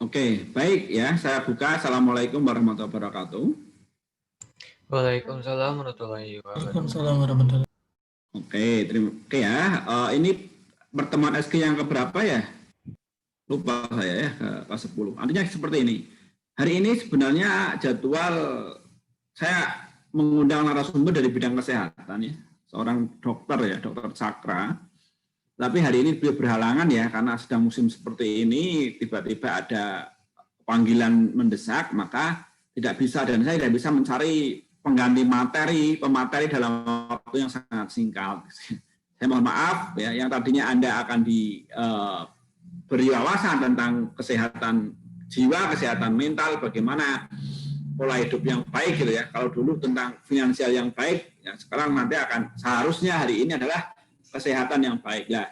Oke, baik ya. Saya buka. Assalamualaikum warahmatullahi wabarakatuh. Waalaikumsalam warahmatullahi wabarakatuh. Waalaikumsalam warahmatullahi. Oke ya. Ini pertemuan SG yang keberapa ya? Lupa saya ya, ke 10. Artinya seperti ini. Hari ini sebenarnya jadwal saya mengundang narasumber dari bidang kesehatan ya. Seorang dokter ya, Dokter Cakra. Tapi hari ini beliau berhalangan ya, karena sedang musim seperti ini, tiba-tiba ada panggilan mendesak, maka tidak bisa, dan saya tidak bisa mencari pengganti pemateri dalam waktu yang sangat singkat. Saya mohon maaf ya, yang tadinya Anda akan diberi wawasan tentang kesehatan jiwa, kesehatan mental, bagaimana pola hidup yang baik gitu ya. Kalau dulu tentang finansial yang baik, ya sekarang nanti akan seharusnya hari ini adalah kesehatan yang baik ya.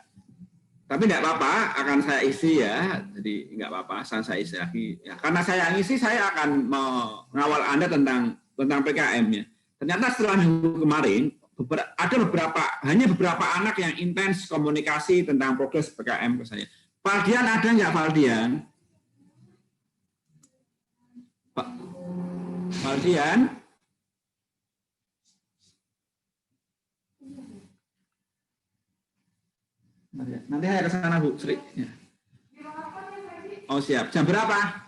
Tapi tidak apa-apa, akan saya isi ya. Jadi nggak apa-apa, saya isi lagi. Ya, karena saya ngisi, saya akan mengawal Anda tentang PKM ya. Ternyata setelah minggu kemarin ada hanya beberapa anak yang intens komunikasi tentang progres PKM ke saya. Valdian ada nggak Valdian? Valdian? Nanti saya ke sana Bu Sri. Ya. Oh siap. Jam berapa?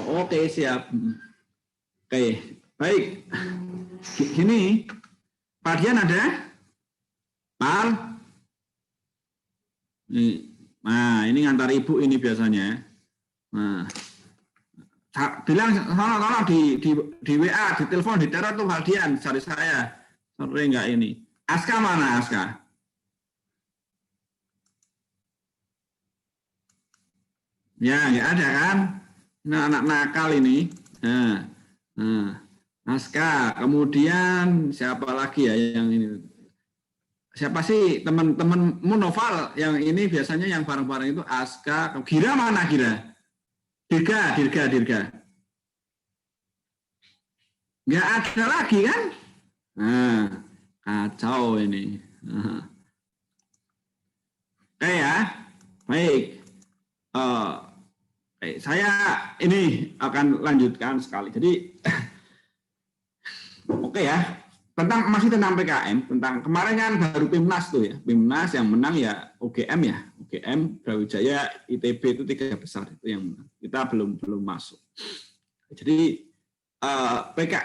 Oke siap. Oke baik. Gini, Pak Dian ada? Pak? Nah ini ngantar ibu ini biasanya. Nah, bilang tolong di WA, di telepon, di teror tuh Valdian, cari saya. Sering nggak ini? Aska mana Aska? Ya, nggak ada kan? Nah, anak nakal ini. Aska. Kemudian siapa lagi ya yang ini? Siapa sih teman-temanmu Noval yang ini biasanya yang bareng-bareng itu Aska. Gira mana Gira? Dirga. Nggak ada lagi kan? Nah. Kacau ini. Oke ya, baik. Saya ini akan lanjutkan sekali. Jadi, oke ya. Masih tentang PKM. Kemarin kan baru PIMNAS tuh ya. PIMNAS yang menang ya UGM ya. UGM, Brawijaya, ITB itu 3 besar itu yang menang. Kita belum masuk. Jadi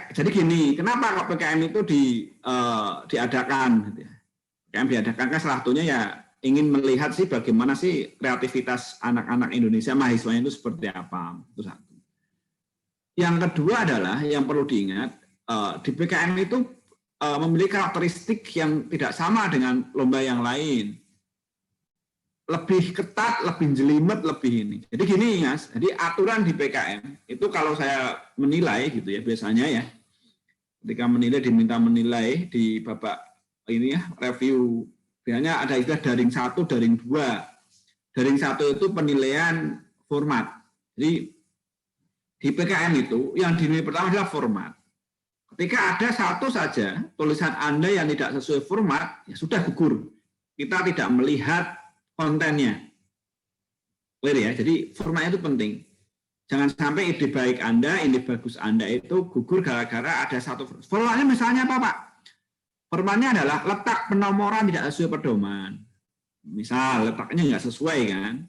jadi gini, kenapa kok PKM itu diadakan? PKM diadakan kan salah satunya ya ingin melihat sih bagaimana sih kreativitas anak-anak Indonesia, mahasiswanya itu seperti apa. Itu satu. Yang kedua adalah yang perlu diingat, di PKM itu memiliki karakteristik yang tidak sama dengan lomba yang lain. Lebih ketat, lebih jelimet, lebih ini. Jadi gini Mas, jadi aturan di PKM itu kalau saya menilai gitu ya biasanya ya, ketika diminta menilai di babak ini ya review, biasanya ada istilah daring 1, daring 2. Daring 1 itu penilaian format. Jadi di PKM itu yang dinilai pertama adalah format. Ketika ada satu saja tulisan Anda yang tidak sesuai format, ya sudah gugur. Kita tidak melihat kontennya. Clear ya, jadi formatnya itu penting. Jangan sampai ide baik Anda, ide bagus Anda itu gugur gara-gara ada satu. Formatnya misalnya apa Pak? Formatnya adalah letak penomoran tidak sesuai pedoman. Misal letaknya nggak sesuai kan.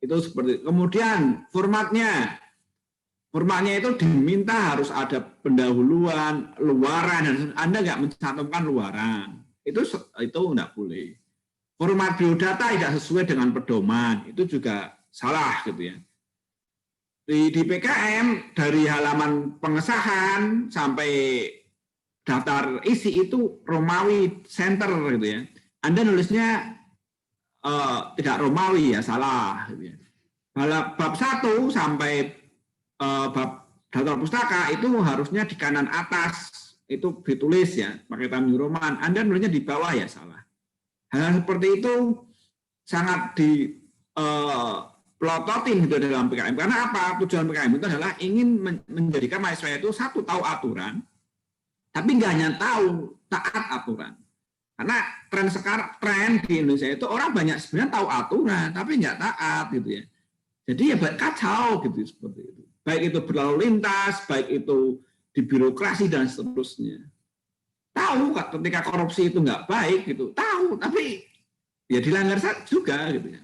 Itu seperti. Kemudian formatnya itu diminta harus ada pendahuluan, luaran, dan Anda nggak mencantumkan luaran. Itu nggak boleh. Format biodata tidak sesuai dengan pedoman, itu juga salah gitu ya. Di PKM dari halaman pengesahan sampai daftar isi itu Romawi center gitu ya. Anda nulisnya tidak Romawi ya salah gitu ya. Bab 1 sampai bab daftar pustaka itu harusnya di kanan atas itu ditulis ya pakai Times New Roman. Anda nulisnya di bawah ya salah. Hal seperti itu sangat dipelototin gitu dalam PKM. Karena apa? Tujuan PKM itu adalah ingin menjadikan mahasiswa itu satu tahu aturan, tapi nggak hanya tahu taat aturan. Karena tren di Indonesia itu orang banyak sebenarnya tahu aturan, tapi nggak taat gitu ya. Jadi ya kacau gitu seperti itu. Baik itu berlalu lintas, baik itu di birokrasi dan seterusnya. Tahu ketika korupsi itu nggak baik gitu, tahu, tapi ya dilanggar juga gitu ya.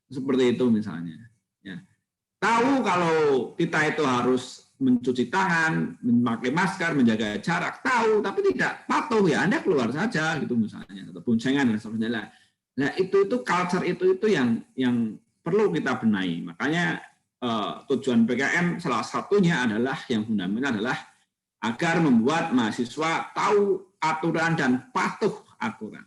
Seperti itu misalnya. Ya. Tahu kalau kita itu harus mencuci tangan, memakai masker, menjaga jarak, tahu, tapi tidak patuh, ya Anda keluar saja gitu misalnya, atau boncengan dan sebagainya. Nah itu culture itu yang perlu kita benahi. Makanya tujuan PKM salah satunya adalah yang fundamental adalah agar membuat mahasiswa tahu aturan dan patuh aturan.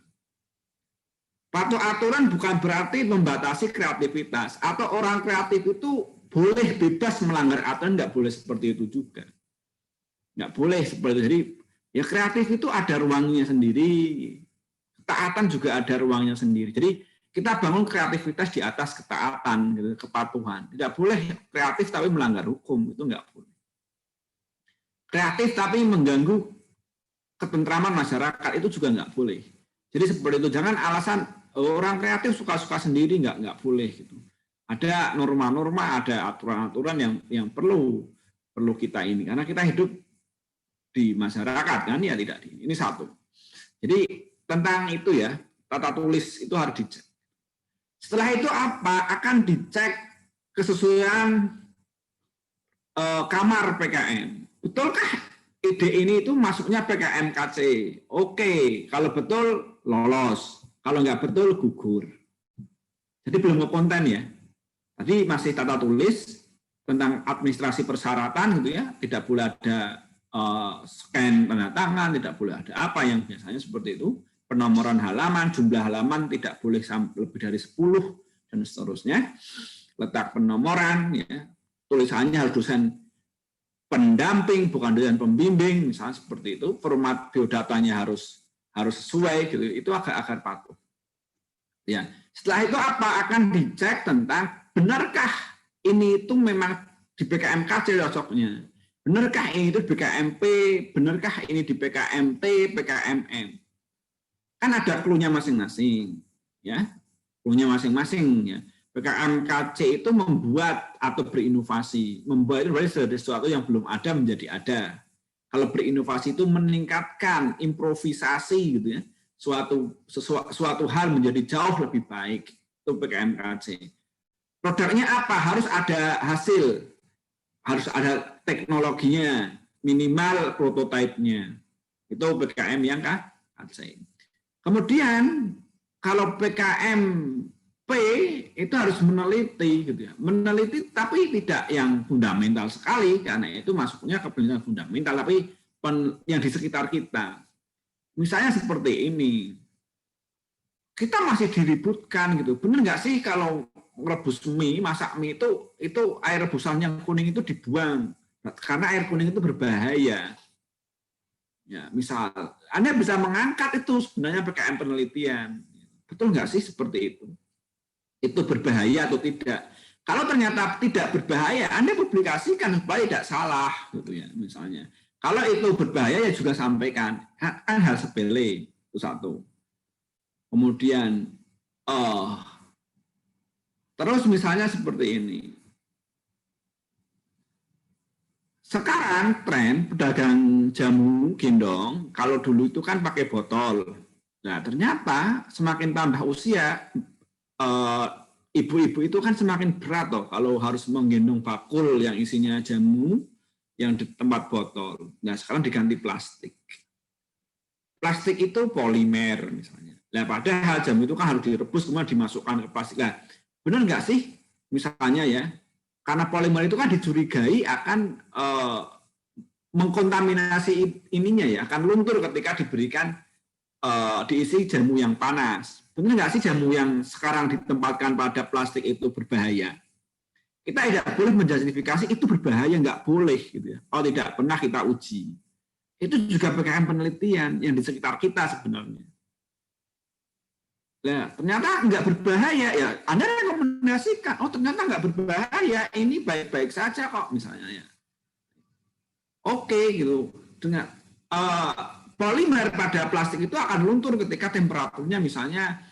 Patuh aturan bukan berarti membatasi kreativitas atau orang kreatif itu boleh bebas melanggar aturan, nggak boleh seperti itu juga. Nggak boleh seperti itu. Jadi ya kreatif itu ada ruangnya sendiri, ketaatan juga ada ruangnya sendiri. Jadi kita bangun kreativitas di atas ketaatan, gitu, kepatuhan. Tidak boleh kreatif tapi melanggar hukum, itu nggak boleh. Kreatif tapi mengganggu ketentraman masyarakat itu juga nggak boleh. Jadi seperti itu, jangan alasan orang kreatif suka-suka sendiri, nggak boleh gitu. Ada norma-norma, ada aturan-aturan yang perlu kita ini, karena kita hidup di masyarakat kan ya, tidak ini satu. Jadi tentang itu ya, tata tulis itu harus dicek. Setelah itu apa? Akan dicek kesesuaian kamar PKM. Betulkah ide ini itu masuknya PKM KC? Oke, kalau betul lolos, kalau nggak betul gugur. Jadi belum ke konten ya. Tadi masih tata tulis tentang administrasi persyaratan gitu ya, tidak boleh ada scan tanda tangan, tidak boleh ada apa yang biasanya seperti itu. Penomoran halaman, jumlah halaman tidak boleh lebih dari 10 dan seterusnya. Letak penomoran, ya, tulisannya harus dosen pendamping bukan dosen pembimbing, misalnya seperti itu. Format biodatanya harus sesuai gitu. Itu agar patuh. Ya, setelah itu apa? Akan dicek tentang benarkah ini itu memang di PKMKC cocoknya? Benarkah ini itu BKMP? Benarkah ini di PKMT, PKMM? Kan ada clue-nya masing-masing, ya. Clue-nya masing-masing ya. PKMKC itu membuat atau berinovasi. Membuat itu berarti sesuatu yang belum ada menjadi ada. Kalau berinovasi itu meningkatkan improvisasi gitu ya. Suatu hal menjadi jauh lebih baik. Itu PKMKC. Produknya apa? Harus ada hasil, harus ada teknologinya, minimal prototipenya. Itu PKM yang KC. Kemudian kalau PKMP itu harus meneliti, gitu ya. Meneliti tapi tidak yang fundamental sekali, karena itu masuknya ke penelitian fundamental, tapi yang di sekitar kita. Misalnya seperti ini, kita masih diributkan gitu. Benar nggak sih kalau rebus mie, masak mie itu air rebusan yang kuning itu dibuang karena air kuning itu berbahaya. Ya, misal Anda bisa mengangkat itu sebenarnya PKM penelitian. Betul nggak sih seperti itu? Itu berbahaya atau tidak? Kalau ternyata tidak berbahaya, Anda publikasikan supaya tidak salah gitu ya, misalnya. Kalau itu berbahaya ya juga sampaikan. Kan hal sepele itu satu. Kemudian terus misalnya seperti ini. Sekarang tren pedagang jamu gendong, kalau dulu itu kan pakai botol. Nah, ternyata semakin tambah usia, ibu-ibu itu kan semakin berat toh kalau harus menggendong bakul yang isinya jamu yang di tempat botol. Nah, sekarang diganti plastik. Plastik itu polimer misalnya. Nah, padahal jamu itu kan harus direbus kemudian dimasukkan ke plastik. Nah, benar nggak sih misalnya ya? Karena polimer itu kan dicurigai akan mengkontaminasi ininya ya, akan luntur ketika diberikan diisi jamu yang panas. Benar nggak sih jamu yang sekarang ditempatkan pada plastik itu berbahaya? Kita tidak boleh menjustifikasi itu berbahaya, nggak boleh gitu ya. Kalau tidak pernah kita uji. Itu juga PKM penelitian yang di sekitar kita sebenarnya. Nah, ternyata nggak berbahaya ya. Anda rekomendasikan, oh ternyata nggak berbahaya, ini baik-baik saja kok misalnya ya. Oke gitu. Dengan polimer pada plastik itu akan luntur ketika temperaturnya misalnya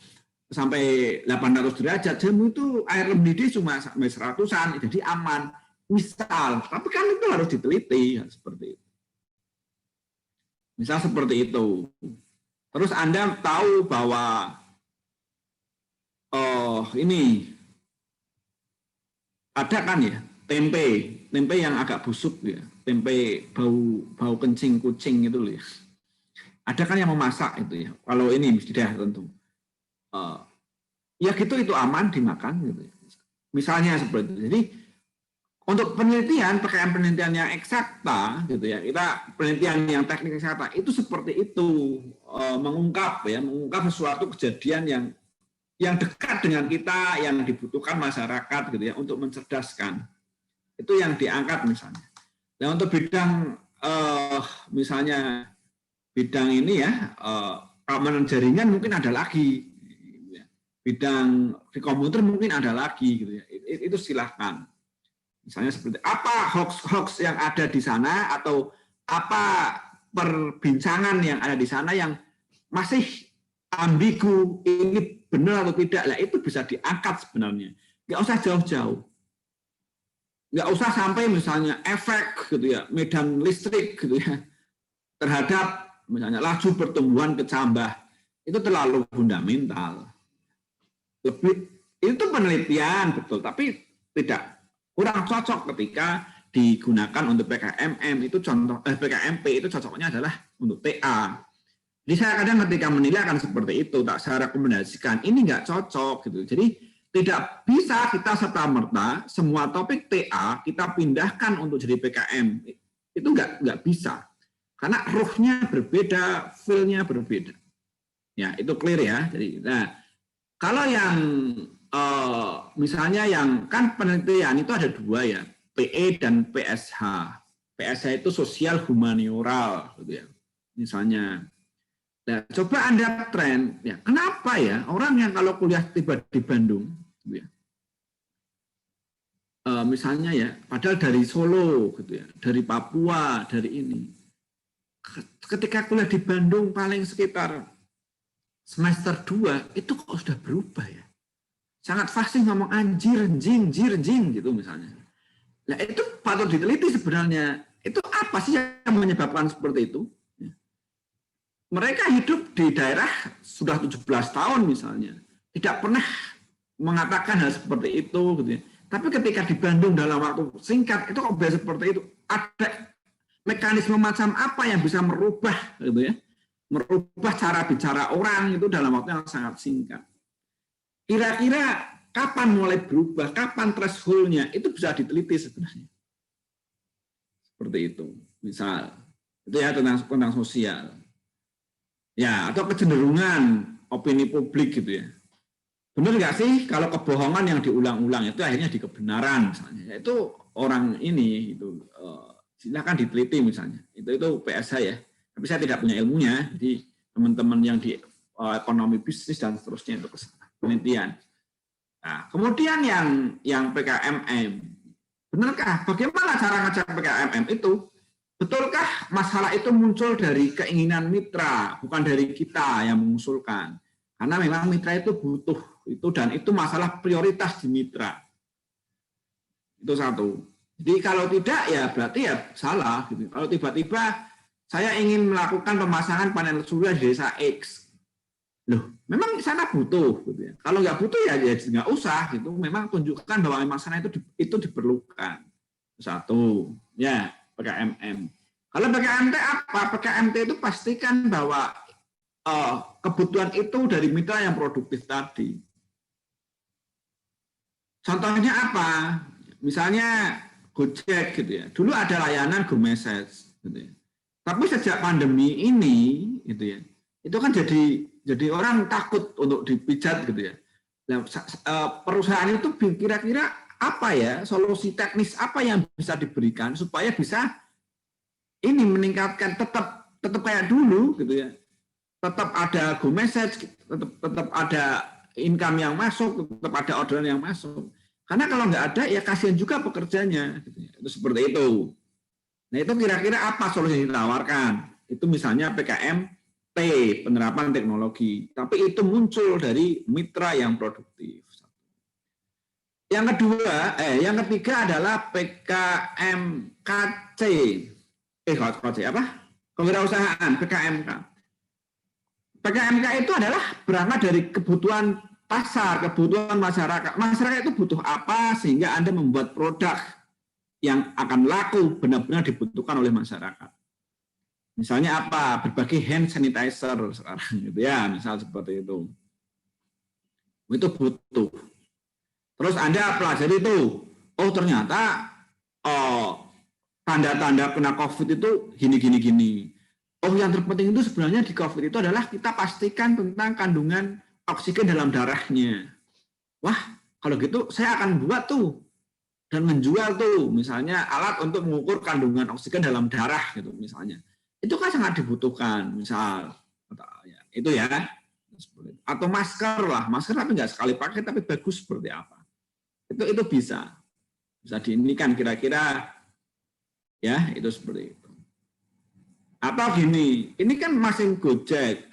sampai 800 derajat. Jamu itu air mendidih cuma sampai 100-an, jadi aman. Misal, tapi kan itu harus diteliti seperti itu. Misal seperti itu. Terus Anda tahu bahwa ini ada kan ya tempe yang agak busuk ya, tempe bau kencing kucing itu loh ya. Ada kan yang memasak itu ya. Kalau ini sudah tentu. Ya gitu itu aman dimakan gitu. Misalnya seperti itu. Jadi untuk penelitian penelitian yang eksakta gitu ya, kita penelitian yang teknik eksakta itu seperti itu, mengungkap sesuatu kejadian yang dekat dengan kita, yang dibutuhkan masyarakat gitu ya untuk mencerdaskan. Itu yang diangkat misalnya. Dan untuk bidang misalnya bidang ini ya, keamanan jaringan mungkin ada lagi. Bidang di komputer mungkin ada lagi gitu ya. Itu silahkan. Misalnya seperti apa hoax yang ada di sana atau apa perbincangan yang ada di sana yang masih ambigu, ini benar atau tidak, lah itu bisa diangkat sebenarnya. Nggak usah jauh-jauh. Nggak usah sampai misalnya efek gitu ya, medan listrik gitu ya, terhadap misalnya laju pertumbuhan kecambah. Itu terlalu fundamental. Lebih itu penelitian betul, tapi tidak kurang cocok ketika digunakan untuk PKMM. Itu contoh PKMP itu cocoknya adalah untuk TA. Jadi saya kadang ketika menilai akan seperti itu, tak saya rekomendasikan ini nggak cocok gitu. Jadi tidak bisa kita serta-merta semua topik TA kita pindahkan untuk jadi PKM. Itu nggak bisa. Karena ruhnya berbeda, feel-nya berbeda. Ya, itu clear ya. Jadi kalau yang misalnya yang kan penelitian itu ada dua ya, PE dan PSH. PSH itu sosial humanioral gitu ya. Misalnya. Nah, coba Anda tren, ya kenapa ya orang yang kalau kuliah tiba di Bandung, gitu ya, misalnya ya, padahal dari Solo, gitu ya, dari Papua, dari ini, ketika kuliah di Bandung paling sekitar semester 2 itu kok sudah berubah ya, sangat fasih ngomong anjir, jing gitu misalnya. Nah itu patut diteliti sebenarnya, itu apa sih yang menyebabkan seperti itu? Mereka hidup di daerah sudah 17 tahun misalnya, tidak pernah mengatakan hal seperti itu, gitu ya. Tapi ketika di Bandung dalam waktu singkat itu kok bisa seperti itu. Ada mekanisme macam apa yang bisa merubah, gitu ya, merubah cara bicara orang itu dalam waktu yang sangat singkat. Kira-kira kapan mulai berubah, kapan threshold-nya itu bisa diteliti sebenarnya. Seperti itu, misal itu ya tentang sosial. Ya, atau kecenderungan opini publik gitu ya. Benar nggak sih kalau kebohongan yang diulang-ulang itu akhirnya di kebenaran misalnya. Itu orang ini itu silakan diteliti misalnya. Itu PSH ya. Tapi saya tidak punya ilmunya. Jadi teman-teman yang di ekonomi bisnis dan seterusnya itu penelitian. Nah, kemudian yang PKMM. Benarkah bagaimana cara ngecek PKMM itu? Betulkah masalah itu muncul dari keinginan mitra, bukan dari kita yang mengusulkan? Karena memang mitra itu butuh itu dan itu masalah prioritas di mitra. Itu satu. Jadi kalau tidak ya berarti ya salah. Gitu. Kalau tiba-tiba saya ingin melakukan pemasangan panel surya di desa X, loh memang sana butuh. Gitu ya. Kalau nggak butuh ya nggak usah. Gitu. Memang tunjukkan bahwa memang sana itu diperlukan. Satu, ya. PKMM. Kalau PKMT apa? PKMT itu pastikan bahwa kebutuhan itu dari mitra yang produktif tadi. Contohnya apa? Misalnya Gojek gitu ya. Dulu ada layanan Go Message gitu ya. Tapi sejak pandemi ini gitu ya. Itu kan jadi orang takut untuk dipijat gitu ya. Nah, perusahaan itu kira-kira apa ya solusi teknis apa yang bisa diberikan supaya bisa ini meningkatkan tetap kayak dulu gitu ya, tetap ada Go Message, tetap ada income yang masuk, tetap ada orderan yang masuk. Karena kalau nggak ada ya kasihan juga pekerjanya gitu ya. Itu seperti itu. Nah itu kira-kira apa solusi yang ditawarkan Itu misalnya PKM-T, penerapan teknologi. Tapi itu muncul dari mitra yang produktif. Yang ketiga adalah PKMKC. KC apa? Kewirausahaan, PKMK. PKMK itu adalah berangkat dari kebutuhan pasar, kebutuhan masyarakat. Masyarakat itu butuh apa sehingga Anda membuat produk yang akan laku benar-benar dibutuhkan oleh masyarakat. Misalnya apa? Berbagai hand sanitizer sekarang gitu ya, misal seperti itu. Itu butuh. Terus Anda pelajari itu, oh ternyata tanda-tanda kena COVID itu gini. Oh yang terpenting itu sebenarnya di COVID itu adalah kita pastikan tentang kandungan oksigen dalam darahnya. Wah, kalau gitu saya akan buat tuh dan menjual tuh misalnya alat untuk mengukur kandungan oksigen dalam darah gitu misalnya. Itu kan sangat dibutuhkan, misal itu ya. Atau masker lah, masker tapi nggak sekali pakai tapi bagus seperti apa. Itu bisa diinikan kira-kira ya, itu seperti itu. Atau gini, ini kan masih Gojek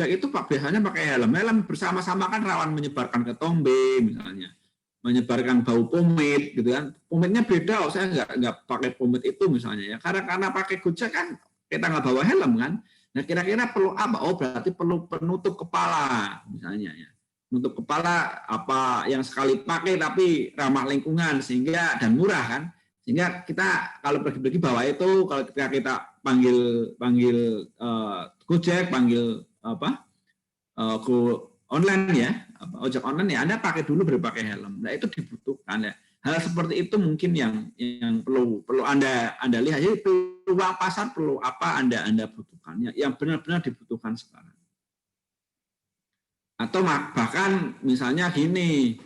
itu biasanya pakai helm bersama-sama kan rawan menyebarkan ketombe misalnya, menyebarkan bau pomade gitu kan. Pomade-nya beda, saya nggak pakai pomade itu misalnya ya, karena pakai Gojek kan kita nggak bawa helm kan. Nah kira-kira perlu apa? Oh berarti perlu penutup kepala misalnya ya. Penutup kepala apa yang sekali pakai tapi ramah lingkungan sehingga dan murah kan. Sehingga kita kalau pergi-pergi bawa itu, kalau ketika kita panggil Gojek, panggil go online ya, ojek online ya, Anda pakai dulu baru pakai helm. Nah itu dibutuhkan ya. Hal seperti itu mungkin yang perlu Anda lihat. Jadi peluang pasar perlu apa Anda butuhkan, yang benar-benar dibutuhkan sekarang. Atau bahkan misalnya gini,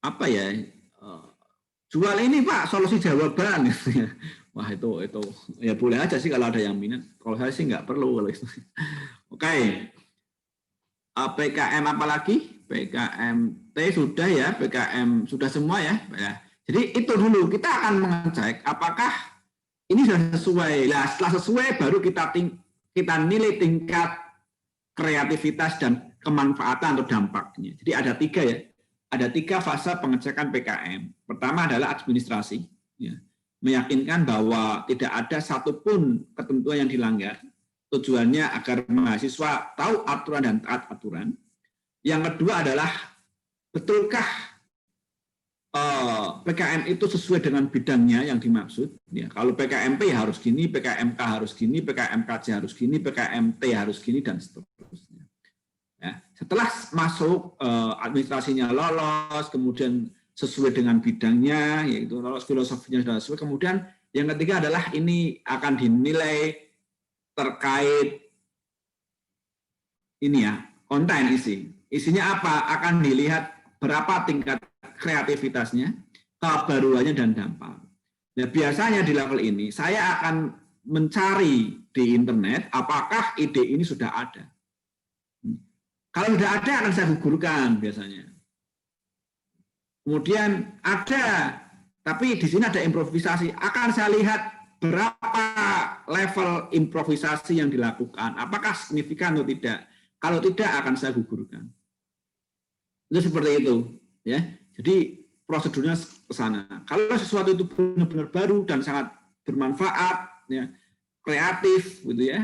apa ya, jual ini Pak, solusi jawaban. Wah itu ya boleh aja sih kalau ada yang minat. Kalau saya sih nggak perlu kalau itu. Oke. PKM apa lagi? PKMT sudah ya, PKM sudah semua ya. Jadi itu dulu kita akan mengecek apakah ini sudah sesuai. Nah, setelah sesuai baru kita nilai tingkat kreativitas dan kemanfaatan atau dampaknya. Jadi ada 3 ya. Ada 3 fase pengecekan PKM. Pertama adalah administrasi, ya. Meyakinkan bahwa tidak ada satupun ketentuan yang dilanggar. Tujuannya agar mahasiswa tahu aturan dan taat aturan. Yang kedua adalah betulkah PKM itu sesuai dengan bidangnya yang dimaksud. Ya, kalau PKMP ya harus gini, PKMK harus gini, PKMKC harus gini, PKMT harus gini dan seterusnya. Ya, setelah masuk administrasinya lolos, kemudian sesuai dengan bidangnya, yaitu lolos filosofinya sudah sesuai. Kemudian yang ketiga adalah ini akan dinilai terkait ini ya, konten isinya apa, akan dilihat berapa tingkat kreativitasnya, kebaruannya dan dampak. Nah biasanya di level ini saya akan mencari di internet apakah ide ini sudah ada. Kalau sudah ada akan saya gugurkan biasanya. Kemudian ada, tapi di sini ada improvisasi. Akan saya lihat berapa level improvisasi yang dilakukan. Apakah signifikan atau tidak? Kalau tidak akan saya gugurkan. Itu seperti itu, ya. Jadi prosedurnya ke sana. Kalau sesuatu itu benar-benar baru dan sangat bermanfaat, ya, kreatif, gitu ya,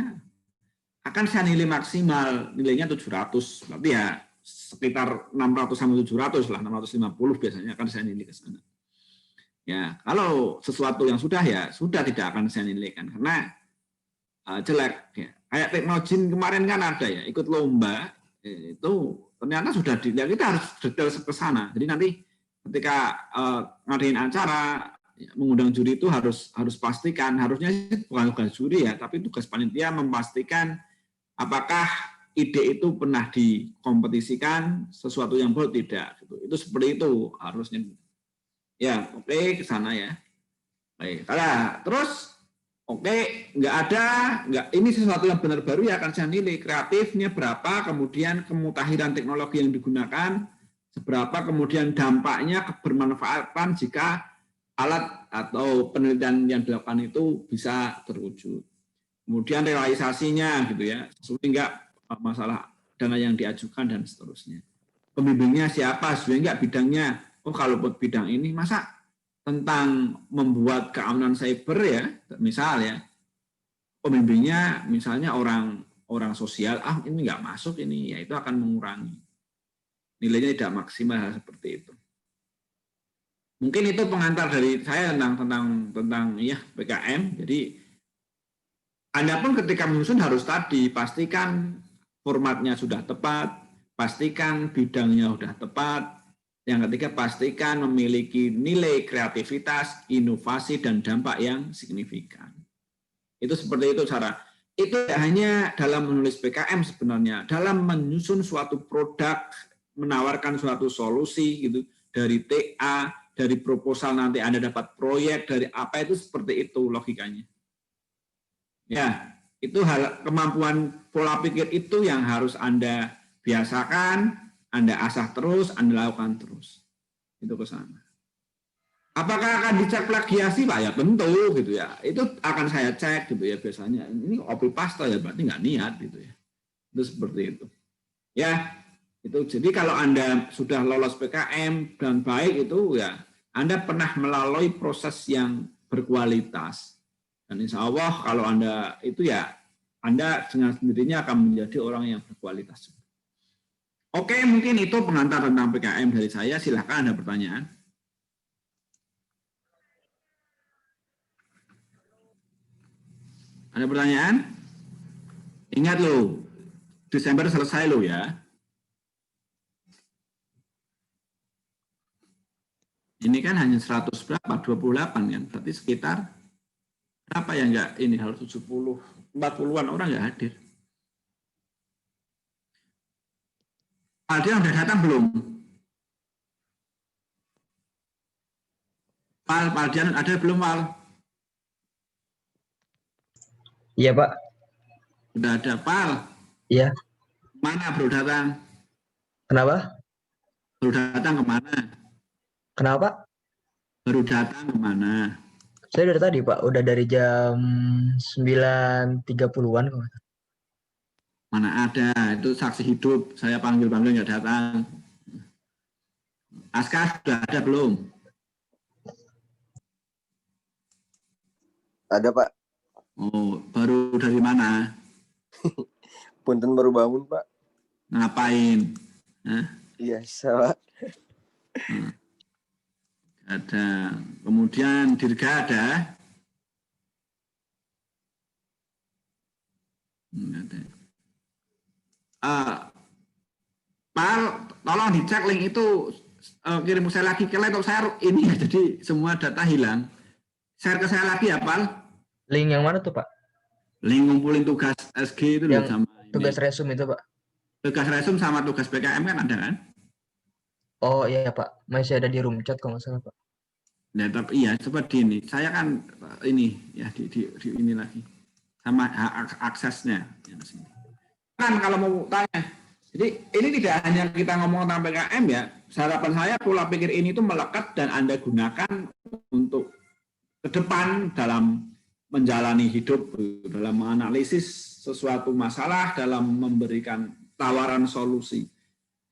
akan saya nilai maksimal, nilainya 700, berarti ya sekitar 600 sampai 700 lah, 650 biasanya akan saya nilai ke sana. Ya, kalau sesuatu yang sudah ya sudah tidak akan saya nilaikan karena jelek. Ya. Kayak teknologi kemarin kan ada ya, ikut lomba itu ternyata sudah ya kita harus detail ke sana. Jadi nanti ketika ngadain acara mengundang juri itu harus pastikan, harusnya bukan tugas juri ya, tapi tugas panitia memastikan apakah ide itu pernah dikompetisikan sesuatu yang baru tidak. Itu seperti itu harusnya. Ya, oke, ke sana ya. Baik, terus oke, ini sesuatu yang benar baru ya akan saya nilai kreatifnya berapa, kemudian kemutahiran teknologi yang digunakan seberapa, kemudian dampaknya kebermanfaatan jika alat atau penelitian yang dilakukan itu bisa terwujud. kemudian realisasinya gitu ya, sesuai enggak masalah dana yang diajukan dan seterusnya. Pembimbingnya siapa, sesuai enggak bidangnya. Oh kalau buat bidang ini masa tentang membuat keamanan cyber ya, misal ya, pembimbingnya misalnya orang sosial, ini nggak masuk ini, ya itu akan mengurangi nilainya, tidak maksimal seperti itu. Mungkin itu pengantar dari saya tentang ya PKM. Jadi Anda pun ketika menyusun harus tadi pastikan formatnya sudah tepat, pastikan bidangnya sudah tepat. Yang ketiga, pastikan memiliki nilai kreativitas, inovasi, dan dampak yang signifikan. Itu seperti itu cara. Itu hanya dalam menulis PKM sebenarnya. Dalam menyusun suatu produk, menawarkan suatu solusi gitu dari TA, dari proposal nanti Anda dapat proyek, dari apa itu seperti itu logikanya. Ya, itu kemampuan pola pikir itu yang harus Anda biasakan, Anda asah terus, Anda lakukan terus. Itu ke sana. Apakah akan dicek plagiasi, Pak? Ya tentu gitu ya. Itu akan saya cek gitu ya biasanya. Ini copy paste ya berarti nggak niat gitu ya. Itu seperti itu. Ya, itu. Jadi kalau Anda sudah lolos PKM dan baik itu ya, Anda pernah melalui proses yang berkualitas. Dan insya Allah kalau Anda itu ya, Anda dengan sendirinya akan menjadi orang yang berkualitas. Oke, mungkin itu pengantar tentang PKM dari saya. Silahkan ada pertanyaan. Ada pertanyaan? Ingat loh, Desember selesai loh ya. Ini kan hanya 100 berapa? 28 kan? Berarti sekitar berapa yang enggak ini, harus 70, 40-an orang enggak hadir. Ada udah datang belum? Pak Dian ada belum, Pak? Iya, Pak. Sudah ada, Pak. Iya. Mana baru datang? Kenapa? Baru datang kemana? Kenapa? Baru datang kemana? Saya dari tadi, Pak. Udah dari jam 9.30-an kok. Mana ada, itu saksi hidup. Saya panggil-panggil nggak datang. Aska sudah ada belum? Ada, Pak. Oh, baru dari mana? Punten baru bangun, Pak. Ngapain? Hah? Biasa, Pak. Ada. Kemudian Dirga ada? Ada. Pak, tolong dicek link itu, kirim saya lagi ke laptop saya ini ya, jadi semua data hilang. Share ke saya lagi ya, Pak. Link yang mana tuh, Pak? Link ngumpulin tugas SG itu loh, Yang sama tugas ini. resume itu, Pak. Tugas resume sama tugas PKM kan ada kan? Oh iya, Pak. Masih ada di room chat kalau nggak salah, Pak. Nah, tapi iya seperti ini. Saya kan ini ya di ini lagi sama aksesnya. Kan kalau mau tanya, jadi ini tidak hanya kita ngomong tentang PKM ya. Harapan saya pola pikir ini tuh melekat dan Anda gunakan untuk ke depan dalam menjalani hidup, dalam menganalisis sesuatu masalah, dalam memberikan tawaran solusi.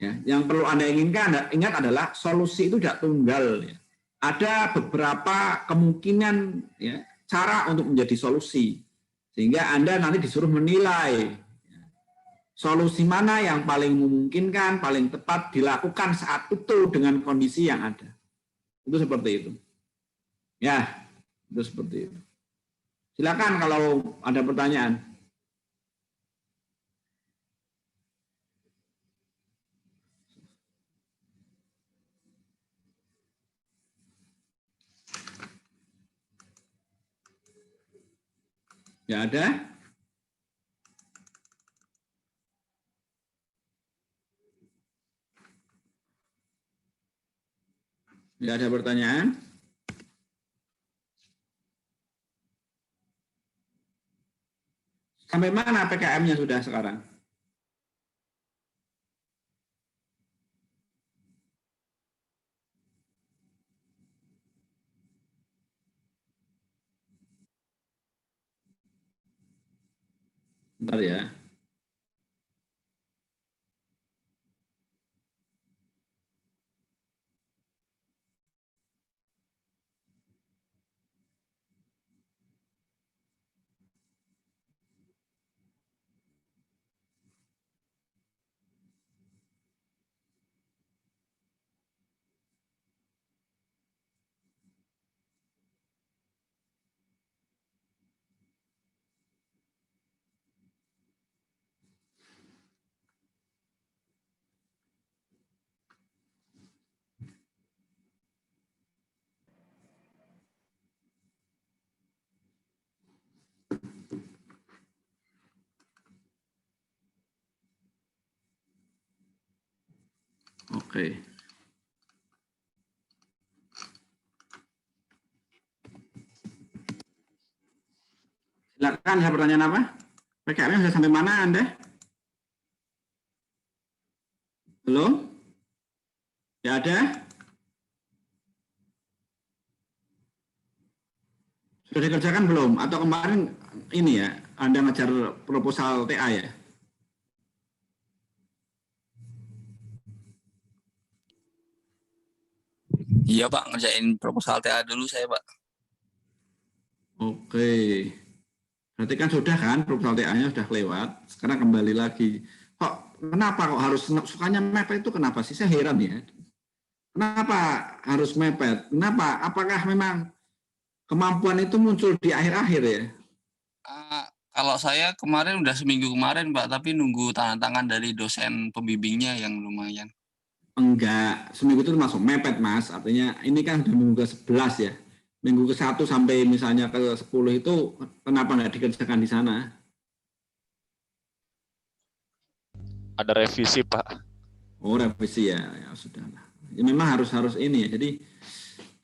Ya, yang perlu Anda ingat adalah solusi itu tidak tunggal. Ya. Ada beberapa kemungkinan ya, cara untuk menjadi solusi, sehingga Anda nanti disuruh menilai ya, solusi mana yang paling memungkinkan, paling tepat dilakukan saat itu dengan kondisi yang ada. Itu seperti itu. Ya, itu seperti itu. Silakan kalau ada pertanyaan. Ya ada? Ya ada pertanyaan? Sampai mana PKM-nya sudah sekarang? Bentar ya. Oke. Silakan, ada pertanyaan apa? PKM sudah sampai mana Anda? Belum? Ya ada? Sudah dikerjakan belum? Atau kemarin ini ya, Anda ngejar proposal TA ya? Iya Pak, ngerjain proposal TA dulu saya Pak. Oke. Berarti kan sudah kan, proposal TA-nya sudah lewat. Sekarang kembali lagi. Kenapa kok harus sukanya mepet itu kenapa sih? Saya heran ya. Kenapa harus mepet? Kenapa? Apakah memang kemampuan itu muncul di akhir-akhir ya? Kalau saya kemarin udah seminggu kemarin Pak, tapi nunggu tanda tangan dari dosen pembimbingnya yang lumayan. Enggak, seminggu itu masuk mepet Mas. Artinya ini kan udah minggu ke-11 ya. Minggu ke-1 sampai misalnya ke-10 itu kenapa nggak dikerjakan di sana? Ada revisi Pak. Oh revisi ya, ya sudah lah. Ya, memang harus ini ya. Jadi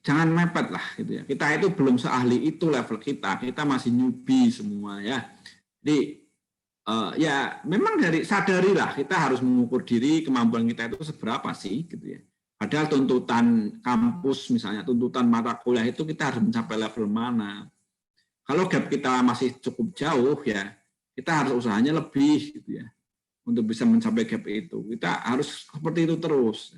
jangan mepet lah gitu ya. Kita itu belum seahli itu level kita. Kita masih newbie semua ya. Jadi ya memang sadarilah kita harus mengukur diri kemampuan kita itu seberapa sih gitu ya. Padahal tuntutan kampus misalnya, tuntutan mata kuliah itu kita harus mencapai level mana. Kalau gap kita masih cukup jauh ya, kita harus usahanya lebih gitu ya. Untuk bisa mencapai gap itu. Kita harus seperti itu terus.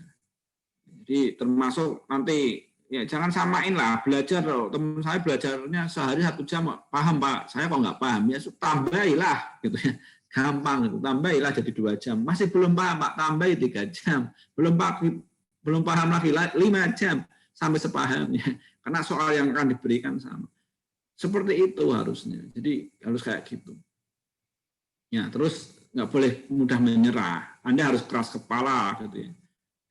Jadi termasuk nanti ya jangan samain lah belajar loh. Teman saya belajarnya sehari 1 jam paham Pak, saya kok nggak paham ya tambahilah gitu ya, gampang gitu, tambahilah jadi 2 jam, masih belum paham Pak, tambahi 3 jam, belum paham lagi 5 jam sampai sepahamnya, karena soal yang akan diberikan sama. Seperti itu harusnya, jadi harus kayak gitu. Ya terus nggak boleh mudah menyerah, Anda harus keras kepala gitu ya.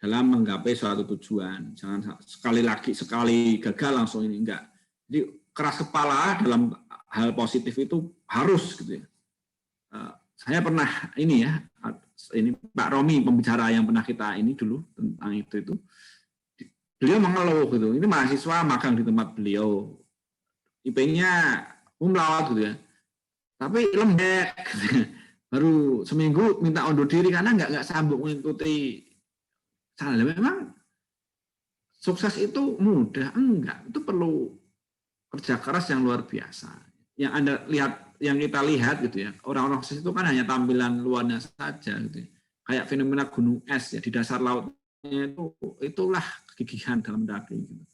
Dalam menggapai suatu tujuan. Jangan sekali gagal langsung ini enggak. Jadi keras kepala dalam hal positif itu harus gitu ya. Saya pernah ini Pak Romi pembicara yang pernah kita ini dulu tentang itu. Beliau mengeluh gitu. Ini mahasiswa magang di tempat beliau. IP-nya cum laude gitu ya. Tapi lembek. Gitu. Baru seminggu minta undur diri karena enggak sambung mengikuti. Memang sukses itu mudah? Enggak, itu perlu kerja keras yang luar biasa. Yang Anda lihat, yang kita lihat gitu ya, orang-orang sukses itu kan hanya tampilan luarnya saja gitu ya. Kayak fenomena gunung es ya di dasar lautnya itulah kegigihan dalam mendaki gitu.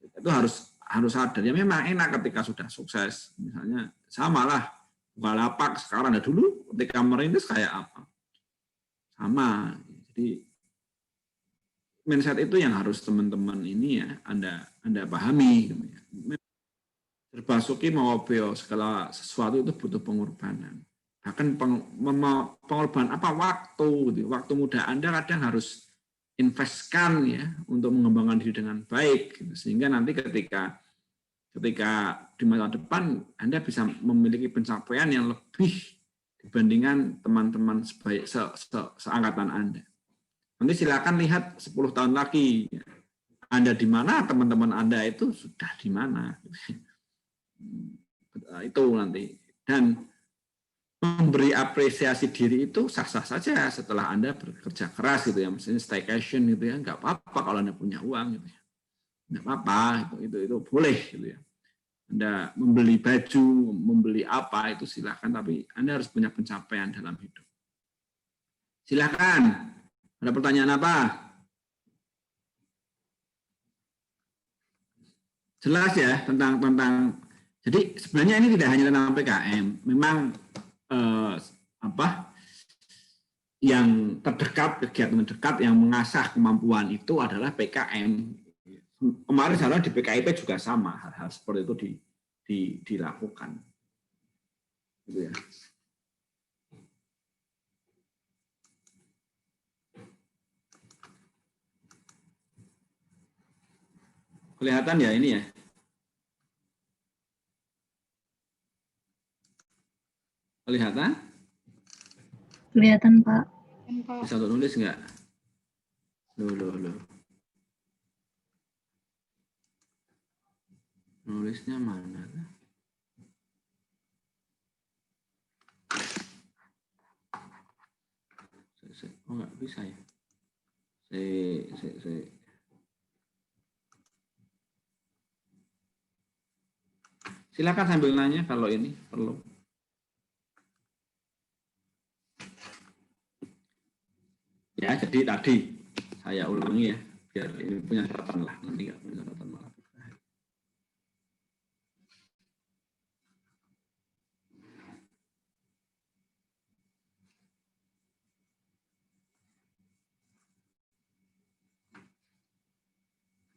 Itu harus sadar. Ya memang enak ketika sudah sukses. Misalnya samalah Bukalapak sekarang ada dulu ketika merintis kayak apa? Sama. Jadi mindset itu yang harus teman-teman ini ya Anda pahami gitu ya. Berbasuki mawabeo, segala sesuatu itu butuh pengorbanan. Bahkan pengorbanan apa waktu gitu. Waktu muda Anda kadang harus investkan ya untuk mengembangkan diri dengan baik gitu. Sehingga nanti ketika di masa depan Anda bisa memiliki pencapaian yang lebih dibandingkan teman-teman seangkatan Anda. Nanti silakan lihat 10 tahun lagi Anda di mana, teman-teman Anda itu sudah di mana. Itu nanti. Dan memberi apresiasi diri itu sah-sah saja setelah Anda bekerja keras gitu ya, misalnya staycation gitu ya, nggak apa-apa kalau Anda punya uang gitu ya. Nggak apa-apa, itu boleh gitu ya. Anda membeli baju, membeli apa, itu silakan, tapi Anda harus punya pencapaian dalam hidup. Silakan. Ada pertanyaan apa? Jelas ya tentang jadi sebenarnya ini tidak hanya tentang PKM, memang yang terdekat, kegiatan terdekat yang mengasah kemampuan itu adalah PKM. Kemarin salah di PKIP juga sama, hal-hal seperti itu dilakukan. Gitu ya. Kelihatan ya ini ya. Kelihatan? Kelihatan, Pak. Bisa nulis nggak? Loh. Nulisnya mana? Oh nggak bisa ya. Silakan sambil nanya kalau ini perlu. Ya, jadi tadi saya ulangi ya, biar ini punya catatan lah, nanti nggak punya catatan malah.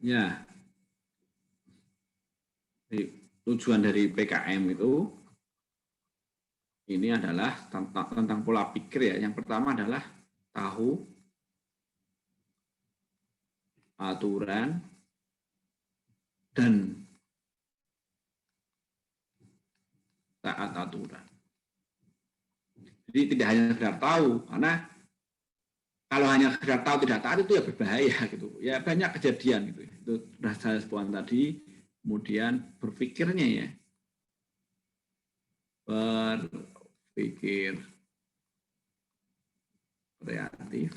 Ya, jadi, tujuan dari PKM itu ini adalah tentang pola pikir ya. Yang pertama adalah tahu aturan dan taat aturan. Jadi tidak hanya sekedar tahu, karena kalau hanya sekedar tahu tidak taat itu ya berbahaya gitu. Ya banyak kejadian gitu. Itu sudah saya sebutkan tadi. Kemudian berpikirnya ya, berpikir kreatif,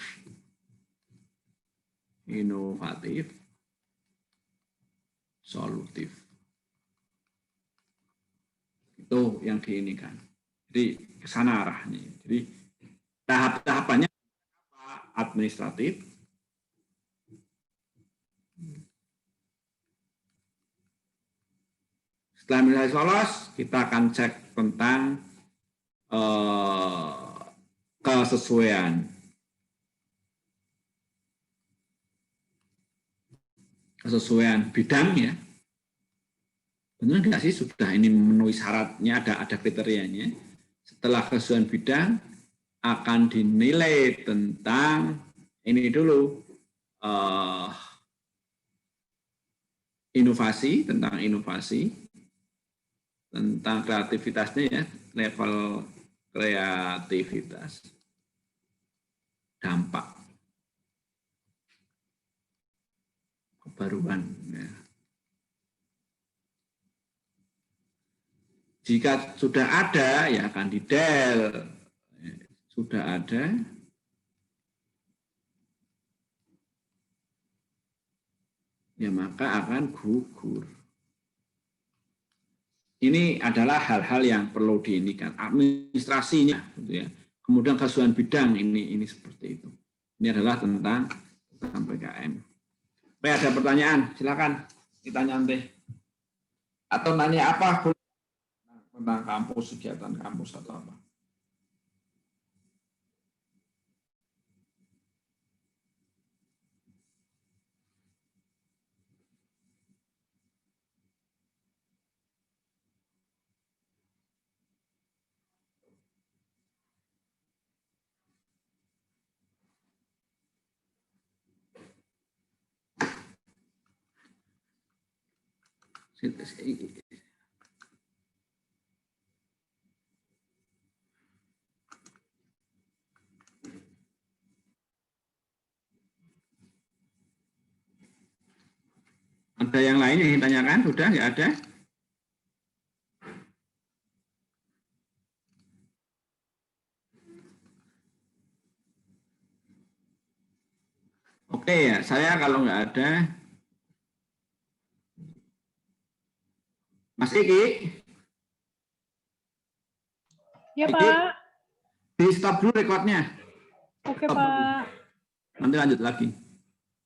inovatif, solutif. Itu yang diinikan. Jadi ke sana arahnya. Jadi tahap-tahapannya administratif, setelah administrasi lolos, kita akan cek tentang kesesuaian bidang ya. Benar nggak sih sudah ini memenuhi syaratnya, ada kriterianya. Setelah kesesuaian bidang akan dinilai tentang ini dulu inovasi, tentang kreativitasnya ya, level kreativitas, dampak, kebaruan ya. Jika sudah ada ya akan didel, sudah ada ya maka akan gugur. Ini adalah hal-hal yang perlu diinikan, administrasinya gitu ya. Kemudian kesesuaian bidang ini seperti itu. Ini adalah tentang PKM. Oke, ada pertanyaan, silakan ditanya nanti. Atau nanya apa tentang kampus, kegiatan kampus atau apa. Ada yang lain yang ditanyakan? Sudah nggak ada? Oke ya, saya kalau nggak ada, Mas Mas Kiki, Ya, Kiki, Pak. di stop dulu recordnya. Oke, Stop dulu. Pak. Nanti lanjut lagi.